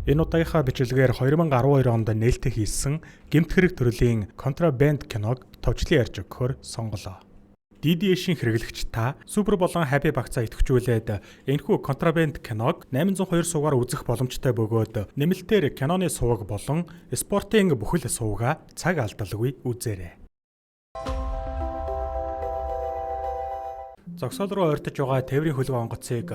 Энэ удаагийнхаа бичлэгээр 2012 онд нээлттэй хийсэн гэмт хэрэг төрлийн Contraband киног товчлон ярьж өгөхөөр сонголоо. DDS-ийн хэрэглэгч та Супер болон Happy багцаа идэвхжүүлээд энэхүү Contraband киног 802 суугаар үзэх боломжтой бөгөөд нэмэлтээр киноны суваг болон спортын бүхэл сувгаа цаг алдалгүй үзээрэй. Зогсоол руу ойртож байгаа тээврийн хөлөг онгоцыг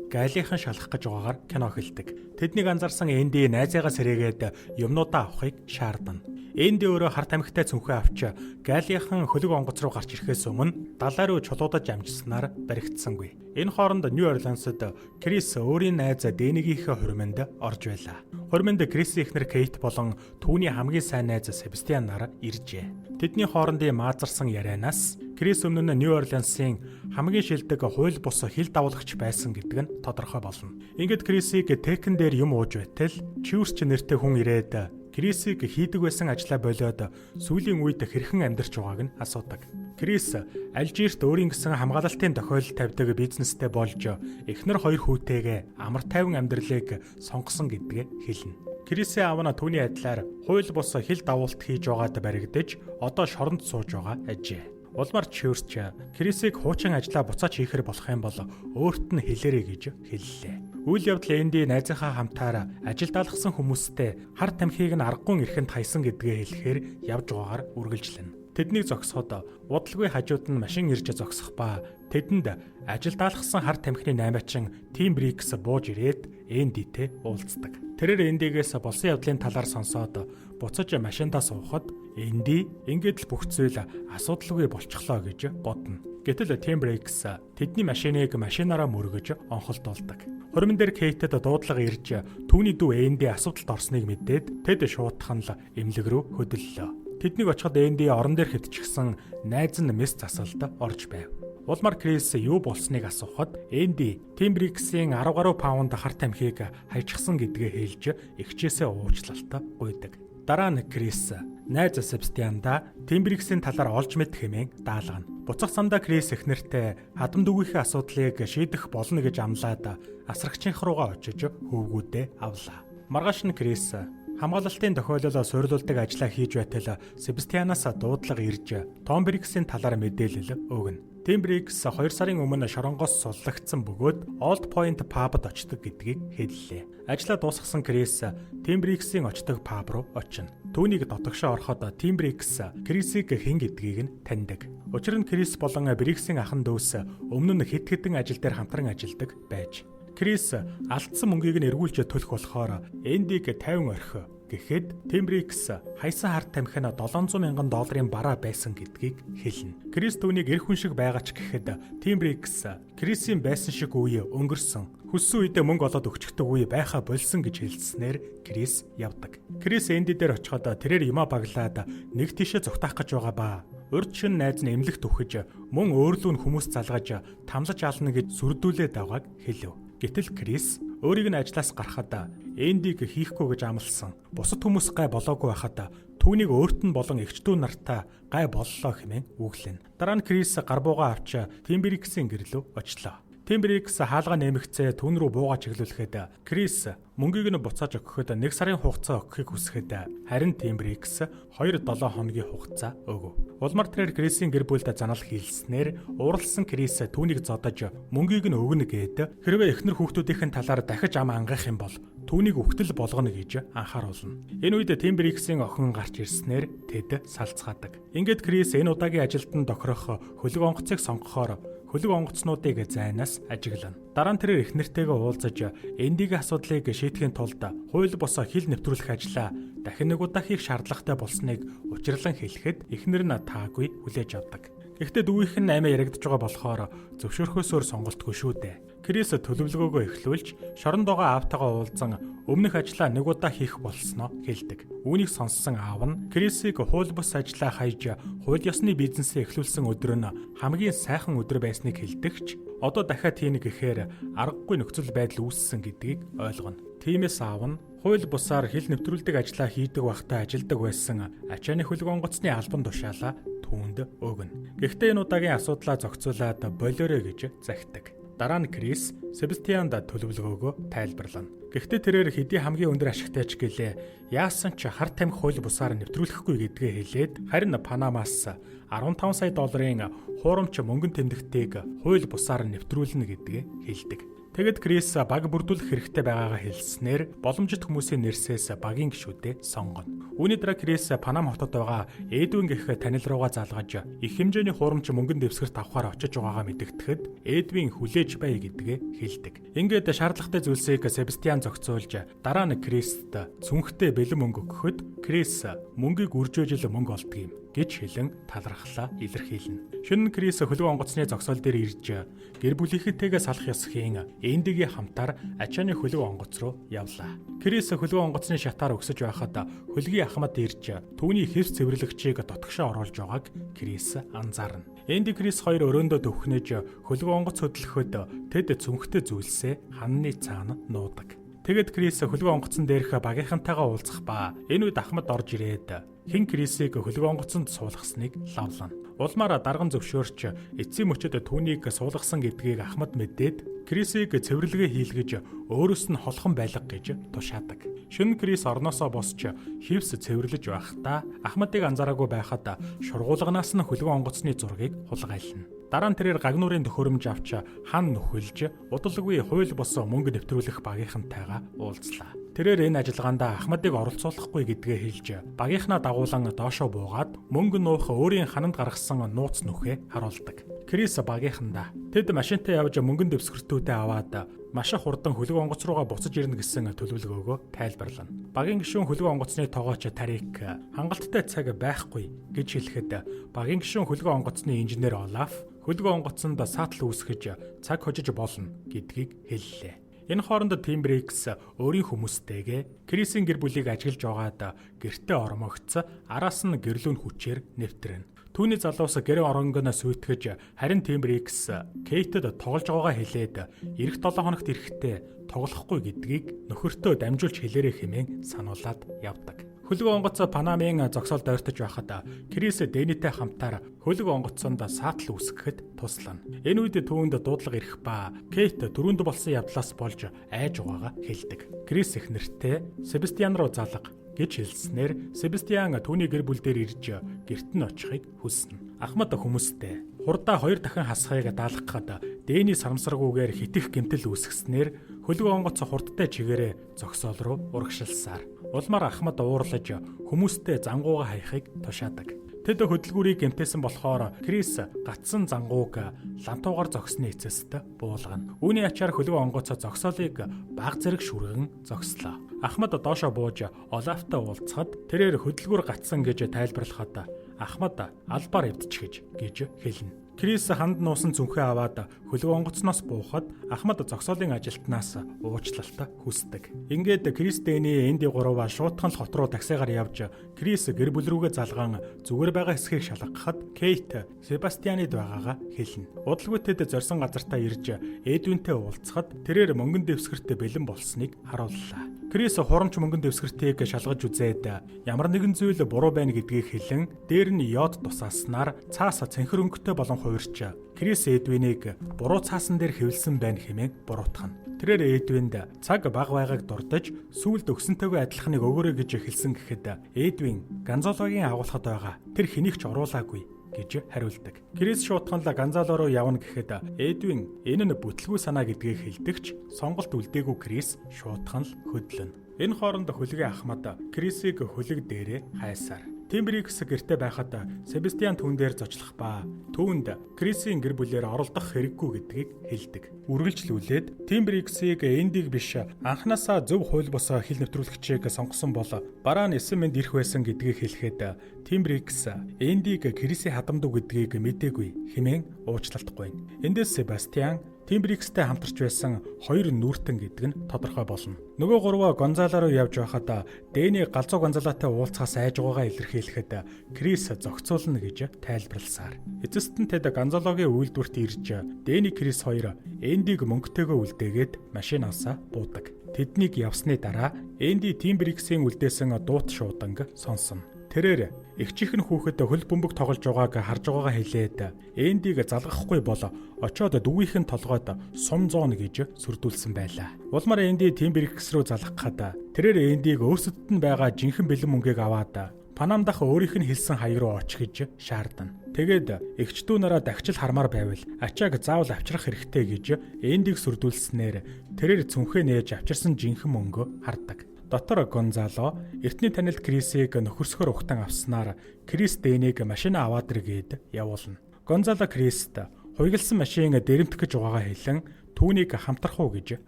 гайлийнхан шалгах гэж байгаагаар кино эхэлдэг. Тэднийг анзаарсан Энди найзаагаа сэрээгээд юмнуудаа авахыг шаардна. Энди өөрөө хар тамхитай цүнхээ авч гайлийнхан хөлөг онгоц руу гарч ирэхээс өмнө далай руу чулуудаж амжснаар баригдсангүй. Энэ хооронд Нью Орлеансд Крис өөрийн найз Дэнигийнхээ хуриманд орж байлаа. Хуриманд Крисийн эхнэр Кейт болон түүний хамгийн сайн найз Себастьян нар иржээ. Тэдний хоорондын маазарсан ярианаас Крис өмнө нь Нью Орлеансын хамгийн шилдэг хууль бус хил давуулагч байсан гэдэг нь тодорхой болно. Ингээд Крисийг Тэкэн дээр юм ууж байтал Чиүрч нэртэй хүн ирээд Крисийг хийдэг байсан ажлаа болоод сүүлийн үед хэрхэн амьдарч байгааг нь асуудаг. Крис Алжирт өөрийн гэсэн хамгаалалтын тохиолдол тавьдаг бизнестэй болж эхнэр хоёр хүүтэйгээ амар тайван амьдралыг сонгосон гэдгээ хэлнэ. Крисийн аав нь түүний адилаар хууль бус хил давуулт хийж байгаад баригдаж одоо шоронд сууж байгаа ажээ. Улмаар Чиүрч Крисийг хуучин ажлаа буцааж хийхэр болох юм бол өөрт нь хэлээрэй гэж хэллээ. Үйл явдал Энди найзынхаа хамтаар ажил даалгасан хүмүүстэй хар тамхиг нь аргагүй эрхэнд хайсан гэдгээ хэлэхээр явж байгаагаар үргэлжлэнэ. Тэднийг зогсоход удалгүй хажууд нь машин ирж зогсох ба тэдэнд ажил даалгасан хар тамхины наймаачин Тим Брикс бууж ирээд Эндитэй уулздаг. Тэрээр Эндигээс болсон явдлын талаар сонсоод буцаж машиндаа суухад Энди ингээд л бүх зүйл асуудалгүй болчихлоо гэж бодно. Гэтэл Тим Брикс тэдний машиныг машинаараа мөргөж онхолдуулдаг. Хуримн дээр Кейтэд дуудлага ирж түүний дүү Энди асуудалд орсныг мэдээд тэд шуудхан л эмнэлэг рүү хөдөллөө. Тэднийг очиход Энди орон дээр хэтчихсэн найз нь мэс засалд орж байв. Улмаар Крис юу болсныг асуухад Энди Тим Бриксийн 10 гаруй паунд хар тамхиг хайчихсан гэдгээ хэлж эгчээсээ уучлалт гуйдаг. Дараа нь Крис найз Себастьяндаа Тим Бриксийн талаар олж мэд хэмээн даалгана. Буцах замдаа Крис эхнэртэй хадам дүүгийнхээ асуудлыг шийдэх болно гэж амлаад асрагчийнх руугаа очиж хөвгүүдээ авлаа. Маргааш нь Крис хамгаалалтын тохиолдол суйрлуулдаг ажлаа хийж байтал Себастьянаас дуудлага ирж Том Бриксийн талаар мэдээлэл өгнө. Тим Брикс 2 сарын өмнө шоронгоос суллагдсан бөгөөд Old Point Pub-д очдог гэдгийг хэллээ. Ажлаа дуусгасан Крис Тим Бриксийн очдог паб руу очино. Түүнийг дотогшоо ороход Тим Брикс Крисийг хэн гэдгийг нь таньдаг. Учир нь Крис болон Бриксийн ахын дүүс өмнө нь хэд хэдэн ажил дээр хамтран ажилладаг байж. Крис алдсан мөнгийг нь эргүүлж төлөх болохоор Эндиг 50 орхи гэхэд Тим Брикс хайсан хар тамхи нь $700,000 бараа байсан гэдгийг хэлнэ. Крис түүнийг эр хүн шиг байгаа ч гэхэд Тим Брикс Крисийн байсан шиг үе өнгөрсөн. Хүссэн үедээ мөнгө олоод өгчдөг үе байха болсон гэж хэлснээр Крис явдаг. Крис Энди дээр очиход тэрээр юмаа баглаад нэг тишээ зүгтаах гэж байгаа ба урд шин найз нь эмнэлэгт өгч мөн өөрлөө нь хүмүүс залгаж тамлаж ална гэж сүрдүүлээд байгааг хэлв. Гэтэл Крис өөрийг нь ажлаас гарахад Эндиг хийхгүй гэж амласан. Бусад хүмүүс гай болоогүй байхад түүнийг өөрт нь болон эгчдүү нартаа гай боллоо хэмээн үглэнэ. Дараа нь Крис гарбуугаа авч Тим Бриксийн гэрлөө очлоо. Тим Брикс хаалга нэмэгцээ түүн рүү буугаа чиглүүлэхэд Крис мөнгийг нь буцааж өгөхөд 1 сарын хугацаа өгөхийг хүсэхэд харин Тим Брикс 2-7 хоногийн хугацаа өгөв. Улмаар тэрээр Крисийн гэр бүлд занал хийлснээр ууралсан Крис түүнийг зодож мөнгийг нь өгнө гээд хэрвээ эхнэр хүүхдүүдийн талаар дахиж ам ангах юм бол түүнийг өгтөл болгоно гэж анхааруулна. Энэ үед Тим Бриксийн охин гарч ирснээр тэд салцгаадаг. Ингээд Крис энэ удаагийн ажилтан тохирох хөлөг онгоцыг сонгохоор хөлөг онгоцнуудыг зайнаас ажиглана. Дараа нь тэрээр эхнэртэйгээ уулзаж Эндигийн асуудлыг шийдэхийн тулд хууль бус хил нэвтрүүлэх ажлаа дахин нэг удаа хийх шаардлагатай болсныг учирлан хэлэхэд эхнэр нь таагүй хүлээж авдаг. Гэхдээ дүүийнх нь амиа яригдж байгаа болохоор зөвшөөрөхөөсөөр сонголтгүй шүү дээ. Крис төлөвлөгөөгөө эхлүүлж шоронд байгаа аавтайгаа уулзан өмнөх ажлаа нэг удаа хийх болсноо хэлдэг. Үүнийг сонссон аав нь Крисийг хууль бус ажлаа хайж хууль ёсны бизнесээ эхлүүлсэн өдөр нь хамгийн сайхан өдөр байсныг хэлдэгч одоо дахиад хийнэ гэхээр аргагүй нөхцөл байдал үүссэн гэдгийг ойлгоно. Тиймээс аав нь хууль бусаар хил нэвтрүүлдэг ажлаа хийдэг байхдаа ажилдаг байсан ачааны хөлөг онгоцны албан тушаалаа түүнд өгнө. Гэхдээ энэ удаагийн асуудлаа зохицуулаад болоорой гэж захидаг. Дараа нь Крис Себастьянд төлөвлөгөөгөө тайлбарлана. Гэхдээ тэрээр хэдий хамгийн өндөр ашигтай ч гэлээ яасан ч хар тамхи хууль бусаар нэвтрүүлэхгүй гэдгээ хэлээд харин Панамаас 15 сая долларын хуурамч мөнгөн тэмдэгтийг хууль бусаар нэвтрүүлнэ гэдгээ хэлдэг. Тэгэд Крис баг бүрдүүлэх хэрэгтэй байгаагаа хэлснээр боломжит хүмүүсийн нэрсээс багийн гишүүдэд сонгоно. Үүний дараа Крис Панама хотод байгаа Эдвин гэх танил руугаа залгаж их хэмжээний хуурамч мөнгөн дэвсгэрт авахаар очиж байгаагаа мэдэгдэхэд Эдвин хүлээж бай гэдгээ хэлдэг. Ингээд шаардлагатай зүйлсийг Себастьян зохицуулж дараа нь Крист цүнхтэй бэлэн мөнгө өгөхөд Крис мөнгийг үржөөжл мөнгө олдгийм гэж хэлэн талархлаа илэрхийлнэ. Шинэ Крис хөлөг онгоцны зогсоол дээр ирж гэр бүлийнхэнтэйгээ салах ёсхийн Эндигийн хамтаар ачааны хөлөг онгоц руу явлаа. Крис хөлөг онгоцны шатаар өгсөж байхад хөлгийн ахмад ирж түүний хэвс цэвэрлэгчийг дотгошоо оруулж байгааг Крис анзаарна. Энди Крис хоёр өрөөндөө төвхнөж хөлөг онгоц хөдлөхөд тэд цүнхтэй зүйлсээ ханны цаана нуудаг. Тэгэд Крис хөлөг онгоцон дээрх багийнхантайгаа уулзах ба энэ үед ахмад орж ирээд хин Крисийг хөлөг онгоцонд суулгасныг лавлана. Улмаар дарган зөвшөөрч эцсийн мөчөд түүнийг суулгасан гэдгийг ахмад мэдээд Крисийг цэвэрлэгээ хийлгэж өөрөөс нь холхон байлга гэж тушаадаг. Шинэ Крис орноосоо босч хивс цэвэрлэж байхдаа ахмадыг анзаараагүй байхад шургуулганаас нь хөлөг онгоцны зургийг хулгайлна. Дараа нь тэрээр гагнуурын төхөөрөмж авч хан нөхөлж удалгүй хууль бос мөнгө нэвтрүүлэх багийнхантайгаа уулзлаа. Тэрээр энэ ажиллагаанд ахмадыг оролцуулахгүй гэдгээ хэлж багийнхнаа дагуулan доошоо буугаад мөнгө нуух өөрийн хананд гаргасан нууц нүхээ харуулдаг. Крис багийнхандаа тэд машинтай явж мөнгөн дэвсгэртүүдээ аваад маш их хурдан хөлөг онгоц руугаа буцаж ирнэ гэсэн төлөвлөгөөгөө тайлбарлана. Багийн гишүүн хөлөг онгоцны тоогооч Тарик хангалттай цаг байхгүй гэж хэлэхэд багийн гишүүн хөлөг онгоцны инженер Олаф хөлөг онгоцонд саатал үүсгэж цаг хожиж болно гэдгийг хэллээ. Энэ хооронд Тим Брикс өөрийн хүмүүстэйгээ Крисийн гэр бүлийг ажиглаж байгаад гэртээ ормогц араас нь гэрлүүн хүчээр нэвтрэнэ. Түүний залуус гэрээ оронгоно сүйтгэж харин Тим Брикс Кейтэд тоглож байгаагаа хэлээд эх 7 хоногт ирэхдээ тоглохгүй гэдгийг нөхөртөө дамжуулж хэлээрэй хэмээн сануулад явдаг. Хөлөг онгоц Панамын зогсоолд ойртож байхад Крис Дэнитэй хамтаар хөлөг онгоцонд саатал үүсгэхэд туслана. Энэ үед түүнд дуудлага ирэх ба Кейт дөрөнд болсон явдлаас болж айж байгаагаа хэлдэг. Крис их нэртэй Себастьян руу залга гэж хэлснээр Себастьян түүний гэр бүл дээр ирж гэрт нь очихыг хүснэ. Ахмад хүмүүстэй хурдаа 2 дахин хасахыг даалгахад Дэни сарамсаргүйгээр хитэх гэмтэл үүсгэснээр хөлөг онгоц хурдтай чигээрээ зогсоол руу урагшилсаар улмаар ахмад уурлаж хүмүүстэй зангууга хаяхыг тушаадаг. Тэд хөдөлгүүрийг гэмтээсэн болохоор Крис гатсан зангууг лантуугаар зогсны эцэст буулгана. Үүний ачаар хөлөг онгоц зогсоолыг баг зэрэг шүргэн зогслоо. Ахмад доошоо бууж Олафтай уулзахад тэрээр хөдөлгүүр гатсан гэж тайлбарлахад Ахмад албаар эвдчихэж гэж хэлнэ. Крис ханд нуусан цүнхээ аваад хөлөг онгоцноос буухад Ахмад зогсоолын ажилтнаас уучлалт хүсдэг. Ингээд Крис Дэни Энди 3 шуутхан л хот руу таксигаар явж Крис гэр бүл рүүгээ залгаан зүгээр байгаа хэсгийг шалгахад Кейт Себастьянид байгаагаа хэлнэ. Удалгүй тэд зорьсон газартаа ирж Эдвинтэй уулзахад тэрээр мөнгөн дэвсгэрт бэлэн болсныг харууллаа. Крис хурамч мөнгөн дэвсгэртийг шалгаж үзээд ямар нэгэн зүйл буруу байна гэдгийг хэлэн дээр нь йод тусааснаар цаас цэнхэр өнгөтэй болон хувирч Крис Эдвинийг буруу цаасан дээр хэвлсэн байна хэмээн буруутгана. Тэрээр Эдвинд цаг бага байгааг дурдж сүүлд өгсөнтэйгээ адилханыг өгөөрэй гэж хэлсэн гэхэд Эдвин Ганзалогийн агуулхад байгаа тэр хэнийг ч оруулаагүй гэж хариулдаг. Крис шуутхан л Ганзало руу явна гэхэд Эдвин энэ нь бүтлгүй санаа гэдгийг хэлдэгч сонголт үлдээгүй Крис шуутхан л хөдлөнө. Энэ хооронд хөлгийн ахмад Крисийг хөлөг дээрээ хайсаар Тим Брикс гэртээ байхад Себастьян түүн дээр зочлох ба түүнд Крисийн гэр бүлээр оролдох хэрэггүй гэдгийг хэлдэг. Үргэлжлүүлээд Тим Бриксийг Эндиг биш анханасаа зөв хууль бос хил нэвтрүүлэгчийг сонгосон бол бараа нь 9 мэнд ирэх байсан гэдгийг хэлэхэд Тим Брикс Эндиг Крисийн хадамдуу гэдгийг мэдээгүй хэмээн уучлалтгүй. Эндээс Себастьян Тим Брикстэй хамтарч байсан 2 нүүртэн гэдэг нь тодорхой болно. Нөгөө 3 Гонзало руу явж байхад Дэни галзуу Гонзалотой уулзахаас айж байгаагаа илэрхийлэхэд Крис зохицуулна гэж тайлбарласаар. Эцэст нь тэд Гонзалогийн үйлдвэрт ирж Дэни Крис хоёр Эндиг мөнгөтэйгөө үлдээгээд машинаасаа буудаг. Тэднийг явсны дараа Энди Тим Бриксийн үлдээсэн дуут шууданг сонсон. Тэрээр эгчийнхэн хүүхэд хөл бөмбөг тоглож байгааг харж байгаагаа хэлээд Эндийг залгахгүй бол очоод дүүгийнхэн толгойд сум зооно гэж сүрдүүлсэн байлаа. Улмаар Энди Тимбрикс рүү залгахад тэрээр Эндийг өөрсдөд нь байгаа жинхэнэ бэлэн мөнгийг аваад Панам дахь өөрийнх нь хэлсэн хаяг руу очих гэж шаардана. Тэгээд эгч дүү нараа дахижил хармаар байвал ачааг заавал авчрах хэрэгтэй гэж Эндийг сүрдүүлснээр тэрээр цүнхээ нээж авчирсан жинхэнэ мөнгөө хардаг. Дотор Гонзало эртний танилд Крисийг нөхөрсгөр ухтан авснаар Крис Дэнийг машина аваад иргээд явуулна. Гонзало Крист хуйгалсан машин дээрэмтэх гэж байгаагаа хэлэн түүнийг хамтрах уу гэж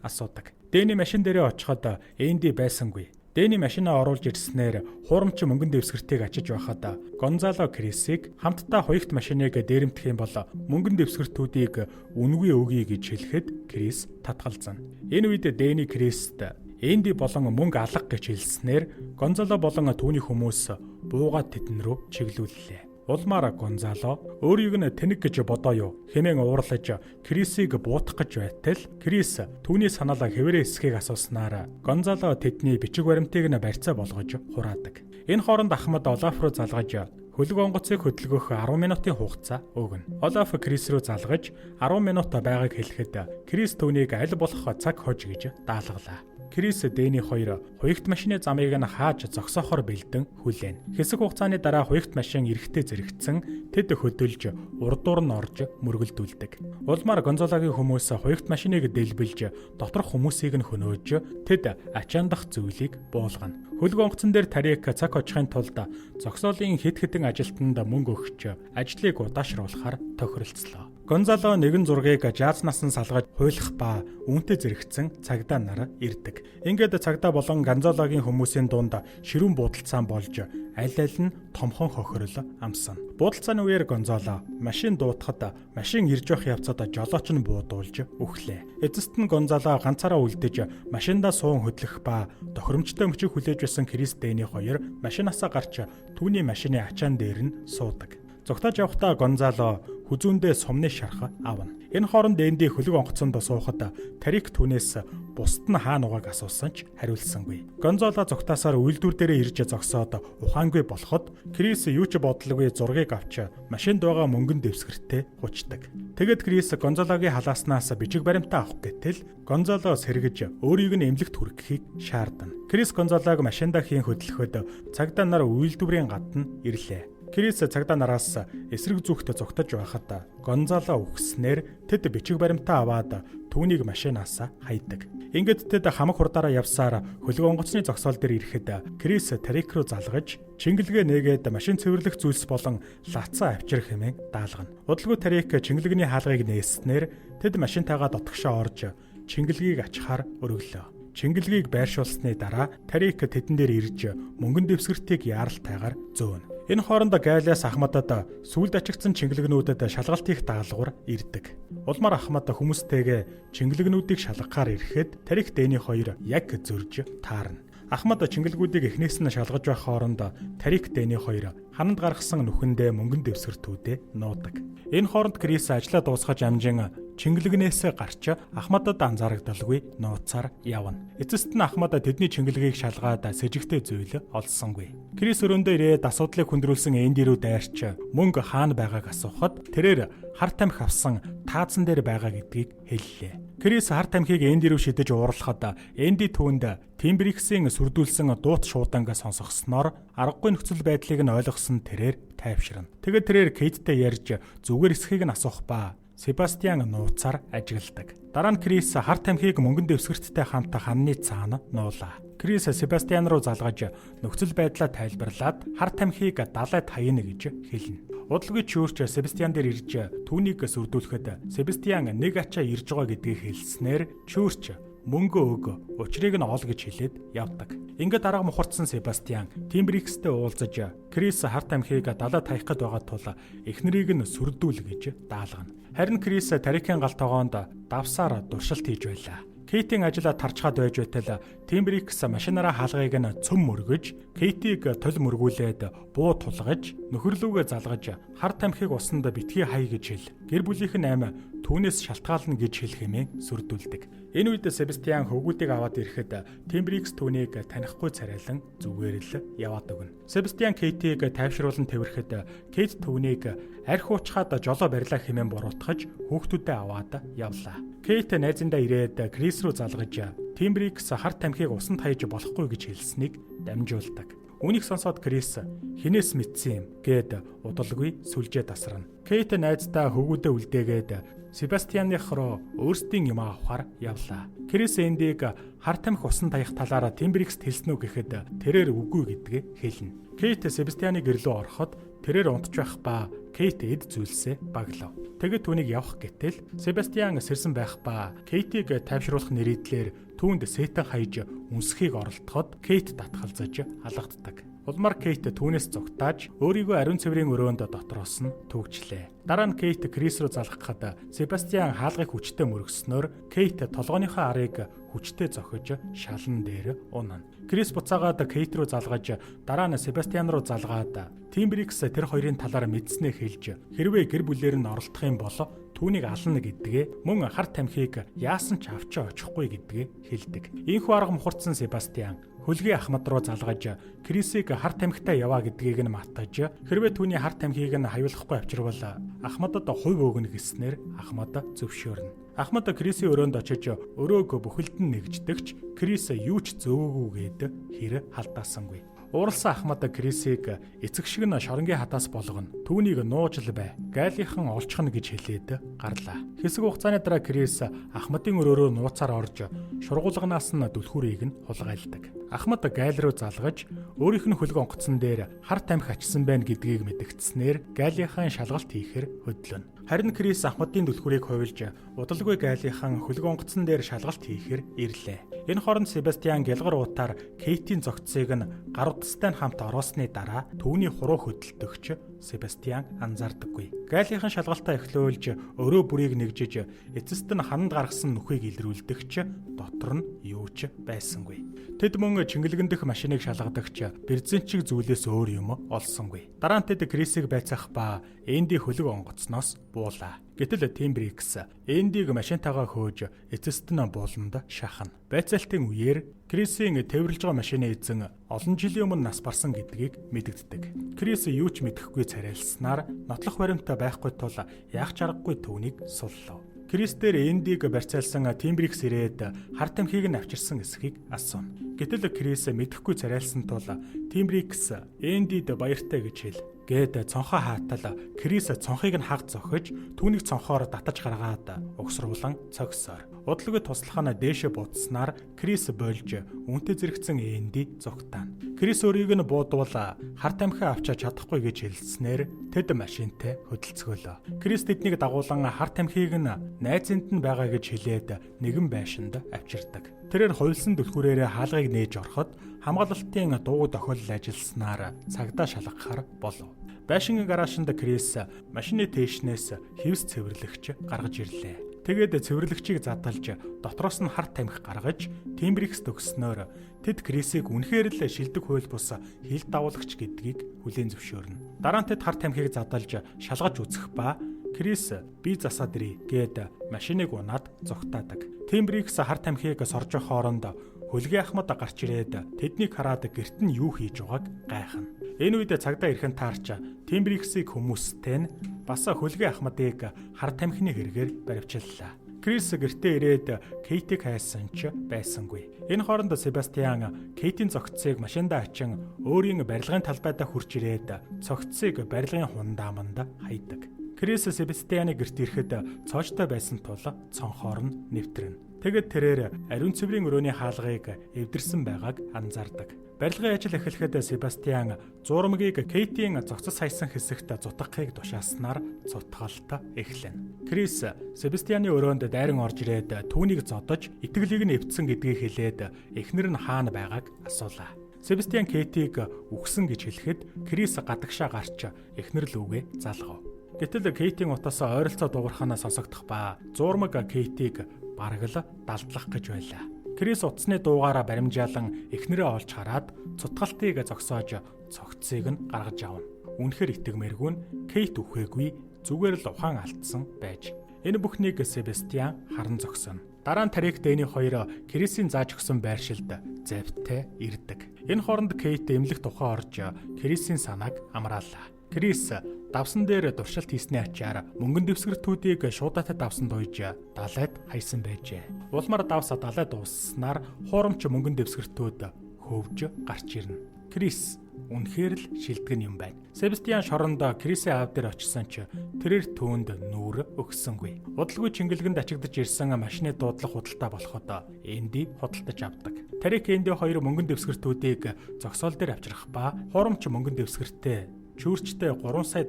асуудаг. Дэний машин дээрээ очиход Энди байсангүй. Дэний машинаа оруулж ирснээр хуурамч мөнгөн дэвсгэртийг ачиж байхад Гонзало Крисийг хамтдаа хуйгт машиныг дээрэмтэх юм бол мөнгөн дэвсгэртүүдийг үнгүй өгье гэж хэлэхэд Крис татгалзана. Энэ үед Дэний Крист Энди болон мөнгө алга гэж хэлснээр Гонзало болон түүний хүмүүс буугаад тэдэн рүү чиглүүллээ. Улмаар Гонзало өөрийг нь тэнэг гэж бодоо юу хэмээн уурлаж Крисийг буутах гэж байтал Крис түүний санаалаа хэвээрээ эсхийг асууснаар Гонзало тэдний бичиг баримтыг нь барьцаа болгож хураадаг. Энэ хооронд Ахмад Олаф руу залгаж хөлөг онгоцыг хөдөлгөх 10 минутын хугацаа өгнө. Олаф Крис рүү залгаж 10 минут байгааг хэлэхэд Крис түүнийг аль болох цаг хож гэж даалгалаа. Крис Дэний хоёр хуйгт машины замыг нь хааж зогсоохоор бэлдэн хүлээн. Хэсэг хугацааны дараа хуйгт машин эрэхтэй зэрэгцэн тэд хөдөлж урдуур нь орж мөргөлдүүлдэг. Улмаар Гонзалогийн хүмүүс хуйгт машиныг дэлбэлж доторх хүмүүсийг нь хөнөөж тэд ачаандах зүйлийг буулгана. Хөлөг онгоцон дээр тарик цаг очихын тулд зогсоолын хэд хэдэн ажилтнанд мөнгө өгч ажлыг удаашруулахаар тохиролцлоо. Гонзало нэгэн зургийг жааз насан салгаж хуйлах ба үүнтэй зэрэгцэн цагдаа нар ирдэг. Ингээд цагдаа болон Гонзалогийн хүмүүсийн дунд ширүүн буудалцаан болж аль аль нь томхон хохирол амсана. Буудалцааны үеэр Гонзало машин дуутахад машин ирж явах явцад жолооч нь буудуулж өглөө. Эцэст нь Гонзало ганцаараа үлдэж машиндаа суун хөдлөх ба тохиромжтой мөчийг хүлээж байсан Крис Дэний хоёр машинаасаа гарч түүний машины ачаан дээр нь суудаг. Зогтоож явахдаа Гонзало хүзүүндээ сумны шарх авна. Энэ хооронд Энди хөлөг онгоцонд суухад тарик түүнээс бусд нь хаана угааг асуусан ч хариулсангүй. Гонзало зогтаасаар үйлдвэр дээрээ ирж зогсоод ухаангүй болоход Крис юу ч бодлоогүй зургийг авч машинд байгаа мөнгөн дэвсгэртээ хучдаг. Тэгэд Крис Гонзалогийн халааснаас бичиг баримтаа авах гэтэл Гонзало сэргэж өөрийг нь эмнэлэгт хүргэхийг шаардана. Крис Гонзалог машиндаа хийн хөдлөхөд цагдаа нар үйлдвэрийн гадна ирлээ. Крис цагдаа нараас эсрэг зүгт зогтож байхад Гонзало үхснээр тэд бичиг баримтаа аваад түүнийг машинаас хайдаг. Ингээд тэд хамаг хурдаараа явсаар хөлөг онгоцны зогсоол дээр ирэхэд Крис тарик руу залгаж чингэлгээ нээгээд машин цэвэрлэх зүйлс болон лацаа авчрах хэмээн даалгана. Удалгүй тарик чингэлгэний хаалгыг нээснээр тэд машинтайгаа дотгошоо орж чингэлгийг ачхаар өргөлөө. Чингэлгийг байршуулсны дараа тарик тэдэн дээр ирж мөнгөн дэвсгэртийг яаралтайгаар зөөнө. Энэ хооронд Гайлиас Ахмадад сүлд ачигдсан чингэлгнүүдэд шалгалт хийх даалгавар ирдэг. Улмаар Ахмад хүмүүстэйгээ чингэлгнүүдийг шалгахаар ирэхэд тарик Дэний хоёр яг зөрж таарна. Ахмад чингэлгүүдийг эхнээс нь шалгаж байх хооронд тарик Дэний хоёр хананд гаргасан нүхэндээ мөнгөн дэвсгэртүүдээ нуудаг. Энэ хооронд Крис ажлаа дуусгаж амжин чингэлгнээс гарч Ахмадад анзаарагдалгүй нууцаар явна. Эцэст нь Ахмад тэдний чингэлгийг шалгаад сэжигтэй зүйл олсонгүй. Крис өрөөндөө ирээд асуудлыг хүндрүүлсэн Энди рүү дайрч мөнгө хаана байгааг асуухад тэрээр хар тамхи авсан таазан дээр байгаа гэдгийг хэллээ. Крис хар тамхиг Энди рүү шидэж уурлахад Энди түүнд Тимбриксийн сүрдүүлсэн дуут шууданг сонсгосноор аргагүй нөхцөл байдлыг нь ойлгосон тэрээр тайвширна. Тэгээд тэрээр Кейттэй ярьж зүгээр эсхийг нь асуух ба Себастьян нууцаар ажигладаг. Дараа нь Крис хар тамхиг мөнгөн дэвсгэрттэй хамт ханны цаана нуулаа. Крис Себастьян руу залгаж нөхцөл байдлаа тайлбарлаад хар тамхиг далайд хаяна гэж хэлнэ. Удалгүй чөөрч Себастьян дээр ирж түүнийг сүрдүүлэхэд Себастьян нэг ачаа ирж байгаа гэдгийг хэлснээр чөөрч мөнгө өг учрыг нь оол гэж хэлээд явдаг. Ингээд арга мухарцсан Себастьян Тимбрикстэй уулзаж Крис хар тамхиг далайд хаях гээд байгаа тул эхнэрийг нь сүрдүүл гэж даалгана. Харин Крис тарикийн гал тогоонд давсаар дуршилт хийж байлаа. Кейтийн ажиллаа тарчхаад байж байтал Тимбрикс машинаараа хаалгыг нь цөм мөргөж, Кейтийг тол мөргүүлээд буу тулгаж нөхөрлүүгээ залгаж хар тамхиг усанд битгий хай гэж хэл. Гэр бүлийнх нь амь түүнээс шалтгаална гэж хэл хэмээн сүрдүүлдэг. Энэ үед Себастьян хөвгүүдийг аваад ирэхэд Тембрикс түүнийг танихгүй царайлан зүгээр л яваад өгнө. Себастьян Кейтийг тайвшруулан тэврэхэд Кейт түүнийг арх уучгаад жолоо барилаа хэмээн буруутгаж хүүхдүүдэд аваад явлаа. Кейт найзандаа ирээд Крис рүү залгаж Тембрикс хар тамхиг усанд хаяж болохгүй гэж хэлснийг дамжуулдаг. Үүнийг сонсоод Крис хинээс мэдсэн юм гэд удалгүй сүлжээ тасарна. Кейт найздаа хөвгүүдээ үлдээгээд Себастьяных руу өөрсдийн юм авахар явлаа. Крис Эндиг хар тамхи усанд таях талаараа Тембрикс хэлсэн үү гэхэд тэрээр үгүй гэдгээ хэлнэ. Кейт Себастьяны гэрлөө ороход тэрээр унтж байх ба Кейт эд зүйлсээ баглав. Тэгэд түүнийг явах гэтэл Себастьян сэрсэн байх ба Кейтийг тайвшруулах нэрийдлэр түүнд сэтэн хаяж үнсхийг оролдоход Кейт татгалзаж алгаддаг. Улмаар Кейт түүнээс зугтааж өөрийгөө ариун цэврийн өрөөнд дотроос нь түүжлээ. Дараа нь Кейт Крис рүү залгахад Себастьян хаалгыг хүчтэй мөргснөөр Кейт толгойнхоо арыг хүчтэй зохиж шалан дээр унана. Крис буцаагаад Кейт рүү залгаж дараа нь Себастьян руу залгаад Тембрикс тэр хоёрын талаар мэдснээ хэлж хэрвээ гэр бүлээр нь оролдох юм бол түүнийг ална гэдгээ мөн хар тамхиг яасан ч авч очихгүй гэдгээ хэлдэг. Ийхүү арга мухарцсан Себастьян хөлгийн Ахмад руу залгаж Крисийг хар тамхитай яваа гэдгийг нь мартаж хэрвээ түүний хар тамхиг нь хавиулахгүй авчирвал Ахмадад хувь өгнө гэснээр Ахмад зөвшөөрнө. Ахмад Крисийн өрөөнд очиж өрөөг бүхэлд нь нэгждэгч Крис юу ч зөөгүйгээд хэр халдаасангүй. Ууралсан Ахмад Крисийг эцэг шиг нь шоронгийн хатаас болгоно. Түүнийг нууж л бай. Гайлийнхан олчихно гэж хэлээд гарлаа. Хэсэг хугацааны дараа Крис Ахмадын өрөөрөө нууцаар орж шургуулганаас нь дүлхүүрийг нь хулгайлдаг. Ахмад гайл руу залгаж өөрийнх нь хөлөг онгоцсон дээр хар тамхи ачсан байна гэдгийг мэдгдснээр гайлийнхан шалгалт хийхээр хөдлөнө. Харин Крис Ахмадын дүлхүүрийг хувилж удалгүй гайлийнхан хөлөг онгоцсон дээр шалгалт хийхээр ирлээ. Энэ хооронд Себастьян гялгар уутаар Кейтийн зогцыг нь гар утастай хамт ороосны дараа түүний хуруу хөдөлтөгч Себастьян анзаардаггүй. Гайлийнхан шалгалтаа эхлүүлж өрөө бүрийг нэгжиж эцэст нь хананд гаргасан нүхийг илрүүлдэгч дотор нь юу ч байсангүй. Тэд мөн чингэлгэн дэх машиныг шалгадагч бэрзэнчиг зүйлээс өөр юм олсонгүй. Дараа нь тэд Крисийг байцаах ба Энди хөлөг онгоцноос буулаа. Гэтэл Тембрикс Эндиг машинтайгаа хөөж эцэст нь бууланд шахна. Байцаалтын үеэр Крисийн тээвэрлж байгаа машины эзэн олон жилийн өмнө нас барсан гэдгийг мэдэгддэг. Крис юу ч мэдэхгүй царайлснаар нотлох баримтаа байхгүй тул яах ч аргагүй түүнийг суллав. Крис дээр Эндиг барьцаалсан Тембрикс ирээд хар тамхиг нь авчирсан эсхийг асууна. Гэтэл Крис мэдэхгүй царайлсан тул Тембрикс Эндид баяртай гэж хэл. Гээд цонхоо хаатал Крис цонхыг нь хаг зохиж түүнийг цонхоор татаж гаргаад угсруулан цогсоор. Удалгүй туслах нь дээшээ буудснаар Крис болж үнтэй зэрэгцэн Энди зогтаана. Крис өөрийг нь буудвал хар тамхи авч чадахгүй гэж хэлснээр тэд машинтай хөдөлцгөөлөө. Крис тэднийг дагуулan хар тамхиг нь найзынд нь байгаа гэж хэлээд нэгэн байшинд авчирдаг. Тэрээр хувилсан түлхүүрээрээ хаалгыг нээж ороход хамгаалалтын дуу тохиолол ажилласнаар цагдаа шалгахаар болов. Байшингийн гараашинд Крис машины тээшнээс хевс цэвэрлэгч гаргаж ирлээ. Тэгээд цэвэрлэгчийг задлж дотроос нь хар тамхи гаргаж Тембрикс төгснөөр тэд Крисийг үнэхээр л шилдэг хууль бус хил давуулагч гэдгийг хүлээн зөвшөөрнө. Дараа нь тэд хар тамхиг задлж шалгаж үзэх ба Крис би засаад ирье гээд машиныг унаад зогтаадаг. Тембрикс хар тамхиг сорж хооронд хөлгийн Ахмад гарч ирээд тэднийг хараад гэрт нь юу хийж байгааг гайхна. Энэ үед цагдаа ирэхэн таарч Тембриксийг хүмүүстэй нь бас хөлгийн Ахмадыг хар тамхины хэрэгээр баривчлалаа. Крис гэртээ ирээд Кейтийг хайсан ч байсангүй. Энэ хооронд Себастьян Кейтийн цогцыг машиндаа ачин өөрийн барилгын талбайдаа хурж ирээд цогцыг барилгын хундааманд хайдаг. Крис Себастьяны гэрт ирэхэд цоочтой байсан тул цонхоор нь нэвтрэнэ. Тэгэд тэрээр ариун цэврийн өрөөний хаалгыг эвдэрсэн байгааг анзаардаг. Барилгын ажил эхлэхэд Себастьян зурмгийг Кейтийн зогцос хайсан хэсэгт зутгахыг тушааснаар цутгалт эхлэнэ. Крис Себастьяны өрөөнд дайран орж ирээд түүнийг зодож итгэлийг нь эвдсэн гэдгийг хэлээд эхнэр нь хаана байгааг асуулаа. Себастьян Кейтийг үхсэн гэж хэлэхэд Крис гадагшаа гарч эхнэр лүүгээ залгав. Гэтэл Кейтийн утаас ойролцоо дуурханаа сонсогдох ба зурмаг Кейтийг бараг л далдлах гэж байлаа. Крис утасны дуугаараа баримжаалан эхнэрээ олж хараад цутгалтыг зогсоож цогцыг нь гаргаж авна. үнэхээр итгэмээргүй нь Кейт үхээгүй зүгээр л ухаан алдсан байж. Энэ бүхнийг Себастьян харан зогсоно. Дараа нь Тарик Дэни хоёр Крисийн зааж өгсөн байршилд завьтай ирдэг. Энэ хооронд Кейт эмнэлэг тухай орж Крисийн санааг амраалаа. Крис давсан дээр дуршилт хийсний ачаар мөнгөн дэвсгэртүүдийг шуудаатад давсан дойж далайд хайсан байжээ. Улмаар давс далай дууссанаар хуурамч мөнгөн дэвсгэртүүд хөвж гарч ирнэ. Крис үнэхээр л шилтгэн юм байна. Себастьян шоронд Крисийн аав дээр очисон ч тэрээр түүнд нүүр өгсөнгүй. Удалгүй чингэлгэнд ачигдж ирсэн машины дуудлах худалдаа болоход Энди худалдаж авдаг. Тарик Энди хоёр мөнгөн дэвсгэртүүдийг зогсоол дээр авчрах ба хуурамч мөнгөн дэвсгэртээ чүүрчтэй $3 сая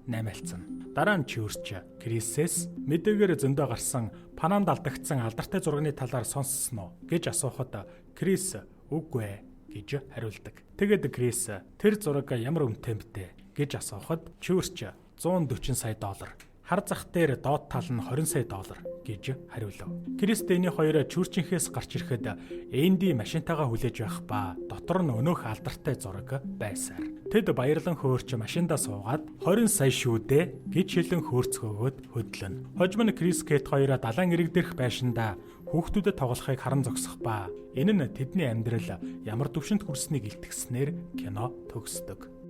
намайлцсан. Дараа нь чүүрч Крисээс мэдээгээр зөндөө гарсан Панамд алдагдсан алдартай зургийн талаар сонссон уу гэж асуухад Крис үгүй гэж хариулдаг. Тэгэд Крис тэр зураг ямар үнэтэй бэ гэж асуухад чүүрч $140 сая, хар зах дээр доод тал нь $20 сая гэж хариулав. Крис Дэни хоёр чүүрчинхээс гарч ирэхэд Энди машинтайгаа хүлээж байх ба дотор нь өнөөх алдартай зураг байсаар. Тэд баярлан хөөрч машиндаа суугаад $20 сая шүү дээ гэж хэлэн хөөрцгөөгөөд хөдлөнө. Хожим нь Крис Кейт хоёр далайн ирэг дээрх байшиндаа хүүхдүүдэд тоглохыг харан зогсох ба энэ нь тэдний амьдрал ямар төвшөнд хүрснийг илтгэснээр кино төгсдөг.